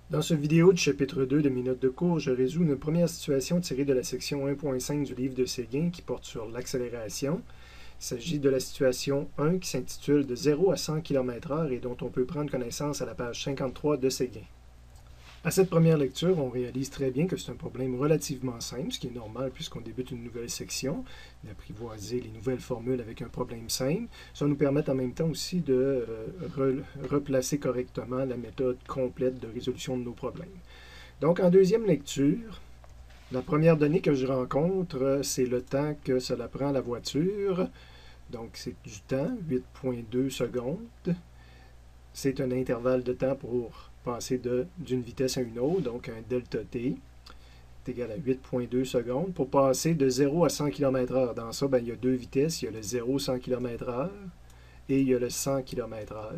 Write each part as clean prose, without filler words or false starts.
Dans cette vidéo du chapitre 2 de mes notes de cours, je résous une première situation tirée de la section 1.5 du livre de Séguin qui porte sur l'accélération. Il s'agit de la situation 1 qui s'intitule « De 0 à 100 km/h » et dont on peut prendre connaissance à la page 53 de Séguin. À cette première lecture, on réalise très bien que c'est un problème relativement simple, ce qui est normal puisqu'on débute une nouvelle section, d'apprivoiser les nouvelles formules avec un problème simple. Ça nous permet en même temps aussi de replacer correctement la méthode complète de résolution de nos problèmes. Donc, en deuxième lecture, la première donnée que je rencontre, c'est le temps que cela prend la voiture. Donc, c'est du temps, 8,2 secondes. C'est un intervalle de temps pour passer d'une vitesse à une autre, donc un delta t est égal à 8,2 secondes. Pour passer de 0 à 100 km/h, dans ça, il y a deux vitesses. Il y a le 0 100 km/h et il y a le 100 km/h.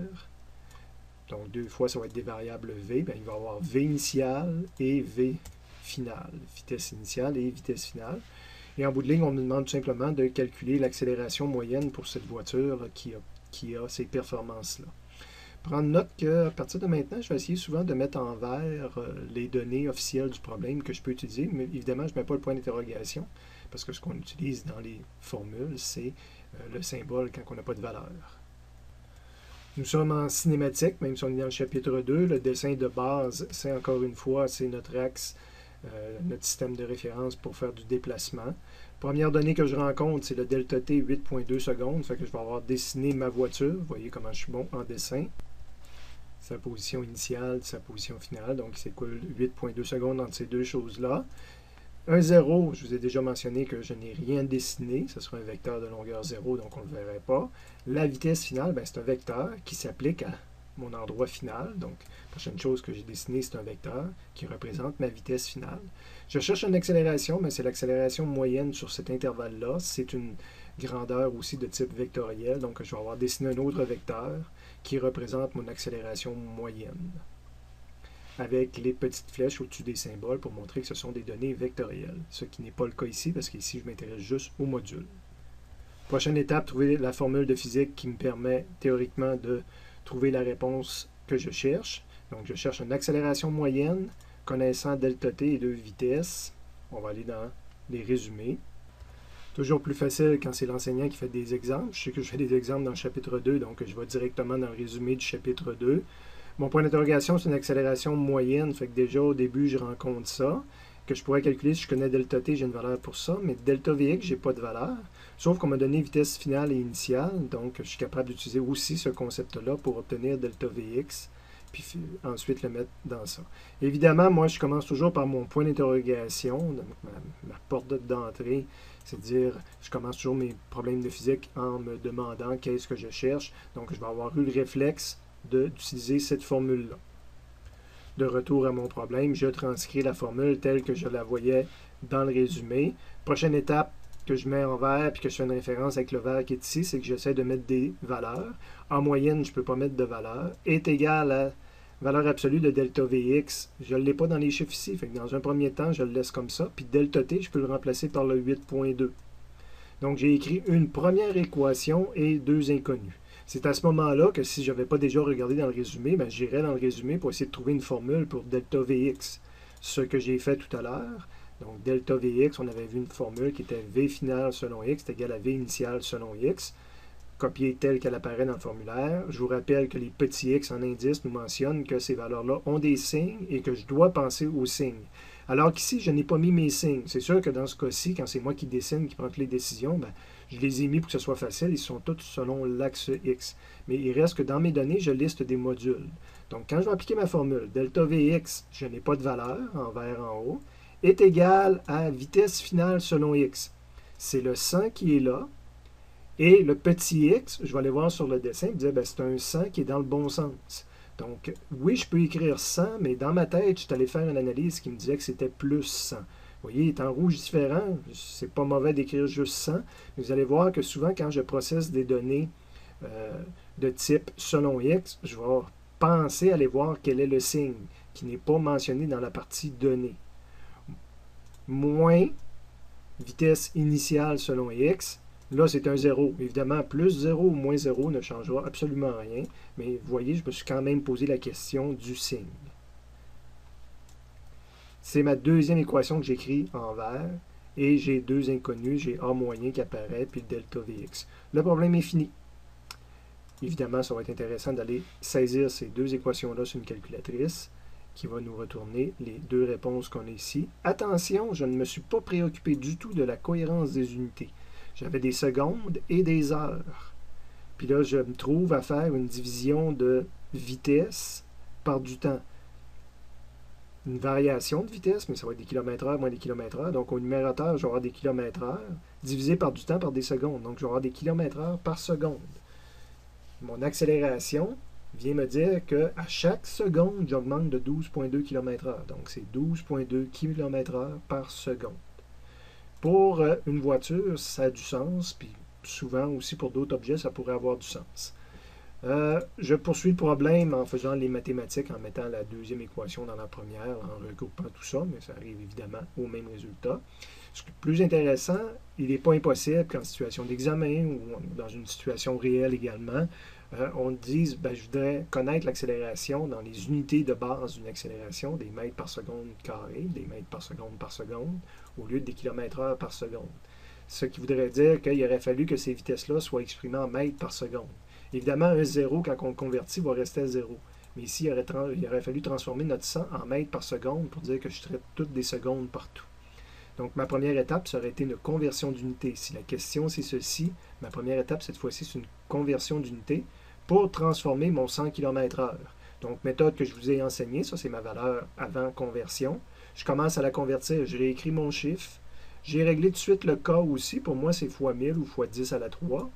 Donc, deux fois, ça va être des variables v. Il va y avoir v initiale et v finale. Vitesse initiale et vitesse finale. Et en bout de ligne, on nous demande tout simplement de calculer l'accélération moyenne pour cette voiture qui a ces performances-là. Prendre note qu'à partir de maintenant, je vais essayer souvent de mettre en vert les données officielles du problème que je peux utiliser, mais évidemment, je ne mets pas le point d'interrogation, parce que ce qu'on utilise dans les formules, c'est le symbole quand on n'a pas de valeur. Nous sommes en cinématique, même si on est dans le chapitre 2. Le dessin de base, c'est encore une fois, c'est notre axe, notre système de référence pour faire du déplacement. Première donnée que je rencontre, c'est le delta t 8,2 secondes. Fait que je vais avoir dessiné ma voiture. Vous voyez comment je suis bon en dessin. Sa position initiale, sa position finale. Donc, c'est quoi 8,2 secondes entre ces deux choses-là. Un 0, je vous ai déjà mentionné que je n'ai rien dessiné. Ce sera un vecteur de longueur 0, donc on ne le verrait pas. La vitesse finale, c'est un vecteur qui s'applique à mon endroit final. Donc, la prochaine chose que j'ai dessinée, c'est un vecteur qui représente ma vitesse finale. Je cherche une accélération, mais c'est l'accélération moyenne sur cet intervalle-là. C'est une grandeur aussi de type vectoriel. Donc, je vais avoir dessiné un autre vecteur qui représente mon accélération moyenne, avec les petites flèches au-dessus des symboles pour montrer que ce sont des données vectorielles, ce qui n'est pas le cas ici parce qu'ici je m'intéresse juste au module. Prochaine étape, trouver la formule de physique qui me permet théoriquement de trouver la réponse que je cherche. Donc je cherche une accélération moyenne connaissant delta t et deux vitesses. On va aller dans les résumés. Toujours plus facile quand c'est l'enseignant qui fait des exemples. Je sais que je fais des exemples dans le chapitre 2, donc je vais directement dans le résumé du chapitre 2. Mon point d'interrogation, c'est une accélération moyenne, fait que déjà au début, je rencontre ça, que je pourrais calculer si je connais delta t, j'ai une valeur pour ça, mais delta vx, j'ai pas de valeur, sauf qu'on m'a donné vitesse finale et initiale, donc je suis capable d'utiliser aussi ce concept-là pour obtenir delta vx, puis ensuite le mettre dans ça. Évidemment, moi, je commence toujours par mon point d'interrogation, donc ma porte d'entrée, c'est-à-dire, je commence toujours mes problèmes de physique en me demandant qu'est-ce que je cherche, donc je vais avoir eu le réflexe d'utiliser cette formule-là. De retour à mon problème, je transcris la formule telle que je la voyais dans le résumé. Prochaine étape que je mets en vert puis que je fais une référence avec le vert qui est ici, c'est que j'essaie de mettre des valeurs. En moyenne, je ne peux pas mettre de valeur. Est égal à valeur absolue de delta Vx. Je ne l'ai pas dans les chiffres ici. Fait que dans un premier temps, je le laisse comme ça. Puis delta T, je peux le remplacer par le 8,2. Donc, j'ai écrit une première équation et deux inconnues. C'est à ce moment-là que si je n'avais pas déjà regardé dans le résumé, j'irais dans le résumé pour essayer de trouver une formule pour delta Vx. Ce que j'ai fait tout à l'heure. Donc, delta Vx, on avait vu une formule qui était V finale selon x est égal à V initiale selon x. Copiée telle qu'elle apparaît dans le formulaire. Je vous rappelle que les petits x en indice nous mentionnent que ces valeurs-là ont des signes et que je dois penser aux signes. Alors qu'ici, je n'ai pas mis mes signes. C'est sûr que dans ce cas-ci, quand c'est moi qui dessine, qui prends toutes les décisions, je les ai mis pour que ce soit facile. Ils sont tous selon l'axe X. Mais il reste que dans mes données, je liste des modules. Donc, quand je vais appliquer ma formule, delta Vx, je n'ai pas de valeur, en vert en haut, est égal à vitesse finale selon X. C'est le 100 qui est là. Et le petit x, je vais aller voir sur le dessin et dire, c'est un 100 qui est dans le bon sens. Donc, oui, je peux écrire 100, mais dans ma tête, je suis allé faire une analyse qui me disait que c'était plus 100. Vous voyez, il est en rouge différent. C'est pas mauvais d'écrire juste 100. Mais vous allez voir que souvent, quand je processe des données de type selon x, je vais penser à aller voir quel est le signe qui n'est pas mentionné dans la partie données. Moins vitesse initiale selon x. Là, c'est un 0. Évidemment, plus 0 ou moins 0 ne changera absolument rien. Mais vous voyez, je me suis quand même posé la question du signe. C'est ma deuxième équation que j'écris en vert. Et j'ai deux inconnus, j'ai A moyen qui apparaît, puis delta Vx. Le problème est fini. Évidemment, ça va être intéressant d'aller saisir ces deux équations-là sur une calculatrice qui va nous retourner les deux réponses qu'on a ici. Attention, je ne me suis pas préoccupé du tout de la cohérence des unités. J'avais des secondes et des heures. Puis là, je me trouve à faire une division de vitesse par du temps. Une variation de vitesse, mais ça va être des km/h moins des km/h. Donc, au numérateur, je vais avoir des km/h divisé par du temps par des secondes. Donc, je vais avoir des km/h par seconde. Mon accélération vient me dire qu'à chaque seconde, j'augmente de 12,2 km/h. Donc, c'est 12,2 km/h par seconde. Pour une voiture, ça a du sens, puis souvent aussi pour d'autres objets, ça pourrait avoir du sens. Je poursuis le problème en faisant les mathématiques, en mettant la deuxième équation dans la première, en regroupant tout ça, mais ça arrive évidemment au même résultat. Ce qui est plus intéressant, il n'est pas impossible qu'en situation d'examen ou dans une situation réelle également, on dise, je voudrais connaître l'accélération dans les unités de base d'une accélération, des mètres par seconde carré, des mètres par seconde, au lieu des kilomètres-heure par seconde. Ce qui voudrait dire qu'il aurait fallu que ces vitesses-là soient exprimées en mètres par seconde. Évidemment, un 0, quand on le convertit, va rester à 0. Mais ici, il aurait fallu transformer notre 100 en mètres par seconde pour dire que je traite toutes des secondes partout. Donc, ma première étape, ça aurait été une conversion d'unité. Si la question, c'est ceci, ma première étape, cette fois-ci, c'est une conversion d'unité pour transformer mon 100 km/h. Donc, méthode que je vous ai enseignée, ça, c'est ma valeur avant conversion. Je commence à la convertir, je réécris mon chiffre. J'ai réglé tout de suite le cas aussi. Pour moi, c'est fois 1000 ou fois 10 à la 3.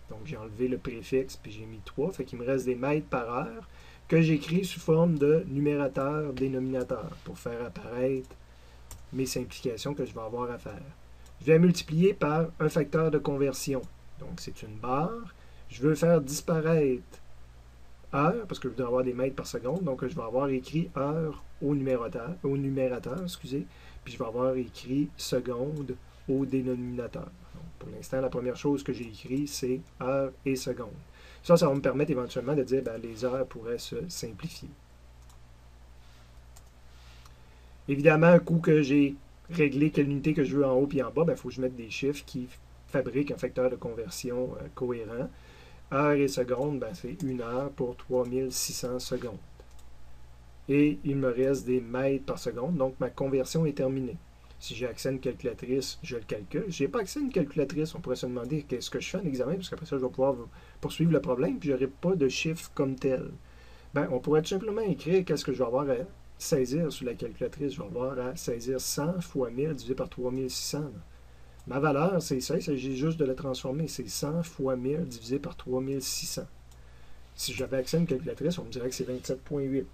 Donc, j'ai enlevé le préfixe, puis j'ai mis 3. Fait qu'il me reste des mètres par heure que j'écris sous forme de numérateur-dénominateur pour faire apparaître mes simplifications que je vais avoir à faire. Je vais multiplier par un facteur de conversion. Donc, c'est une barre. Je veux faire disparaître heure, parce que je veux avoir des mètres par seconde. Donc, je vais avoir écrit heure au numérateur, puis je vais avoir écrit seconde au dénominateur. Donc, pour l'instant, la première chose que j'ai écrit, c'est heure et seconde. Ça va me permettre éventuellement de dire que les heures pourraient se simplifier. Évidemment, un coup que j'ai réglé quelle unité que je veux en haut et en bas, il faut que je mette des chiffres qui fabriquent un facteur de conversion cohérent. Heure et seconde, c'est 1 heure pour 3600 secondes. Et il me reste des mètres par seconde, donc ma conversion est terminée. Si j'ai accès à une calculatrice, je le calcule. Si je n'ai pas accès à une calculatrice, on pourrait se demander qu'est-ce que je fais en examen, parce qu'après ça, je vais pouvoir poursuivre le problème, puis je n'aurai pas de chiffre comme tel. On pourrait tout simplement écrire qu'est-ce que je vais avoir à saisir sur la calculatrice. Je vais avoir à saisir 100 fois 1000 divisé par 3600. Ma valeur, c'est ça, il s'agit juste de la transformer. C'est 100 fois 1000 divisé par 3600. Si j'avais accès à une calculatrice, on me dirait que c'est 27,8.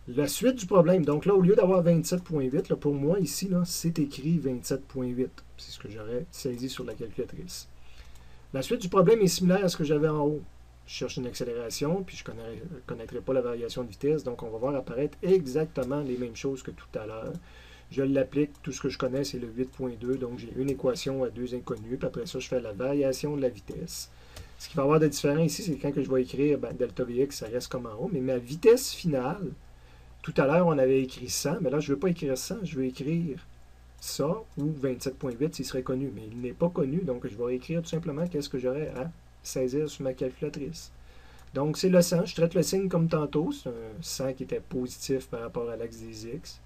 La suite du problème, donc là, au lieu d'avoir 27,8, pour moi, ici, c'est écrit 27,8. C'est ce que j'aurais saisi sur la calculatrice. La suite du problème est similaire à ce que j'avais en haut. Je cherche une accélération, puis je ne connaîtrais pas la variation de vitesse, donc on va voir apparaître exactement les mêmes choses que tout à l'heure. Je l'applique, tout ce que je connais, c'est le 8,2, donc j'ai une équation à deux inconnus, puis après ça, je fais la variation de la vitesse. Ce qui va avoir de différent ici, c'est quand je vais écrire delta Vx, ça reste comme en haut, mais ma vitesse finale, tout à l'heure, on avait écrit 100, mais là, je ne veux pas écrire 100, je veux écrire ça, ou 27,8 s'il serait connu, mais il n'est pas connu, donc je vais écrire tout simplement qu'est-ce que j'aurais à saisir sur ma calculatrice. Donc, c'est le 100, je traite le signe comme tantôt, c'est un 100 qui était positif par rapport à l'axe des X,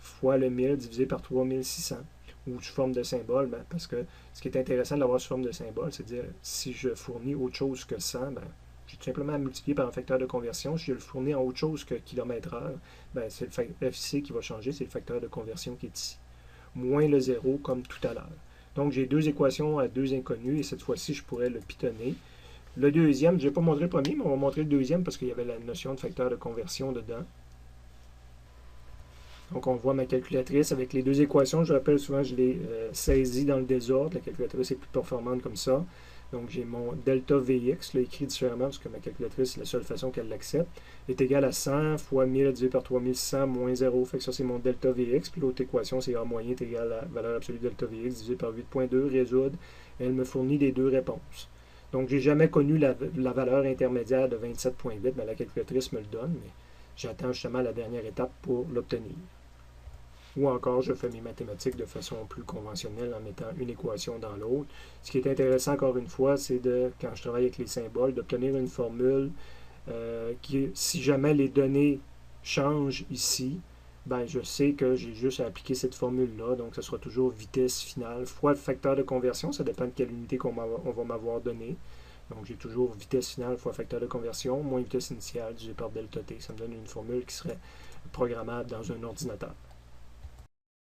fois le 1000 divisé par 3600, ou sous forme de symbole, parce que ce qui est intéressant de l'avoir sous forme de symbole, c'est de dire, si je fournis autre chose que 100, j'ai tout simplement à multiplier par un facteur de conversion. Si je le fournis en autre chose que km/h, c'est le FC qui va changer, c'est le facteur de conversion qui est ici. Moins le 0 comme tout à l'heure. Donc j'ai deux équations à deux inconnus et cette fois-ci, je pourrais le pitonner. Le deuxième, je n'ai pas montré le premier, mais on va montrer le deuxième parce qu'il y avait la notion de facteur de conversion dedans. Donc on voit ma calculatrice avec les deux équations. Je rappelle souvent, je les saisis dans le désordre. La calculatrice est plus performante comme ça. Donc, j'ai mon delta Vx, là, écrit différemment, parce que ma calculatrice, c'est la seule façon qu'elle l'accepte, est égal à 100 fois 1000 divisé par 3600 moins 0. Fait que ça, c'est mon delta Vx. Puis l'autre équation, c'est A moyen est égal à la valeur absolue de delta Vx divisé par 8,2, résoudre. Et elle me fournit les deux réponses. Donc, j'ai jamais connu la valeur intermédiaire de 27,8. La calculatrice me le donne, mais j'attends justement la dernière étape pour l'obtenir. ou encore je fais mes mathématiques de façon plus conventionnelle en mettant une équation dans l'autre. Ce qui est intéressant encore une fois, c'est de, quand je travaille avec les symboles, d'obtenir une formule qui, si jamais les données changent ici, ben je sais que j'ai juste à appliquer cette formule-là, donc ce sera toujours vitesse finale fois le facteur de conversion, ça dépend de quelle unité on va m'avoir donné. Donc j'ai toujours vitesse finale fois facteur de conversion, moins vitesse initiale divisé par delta t. Ça me donne une formule qui serait programmable dans un ordinateur.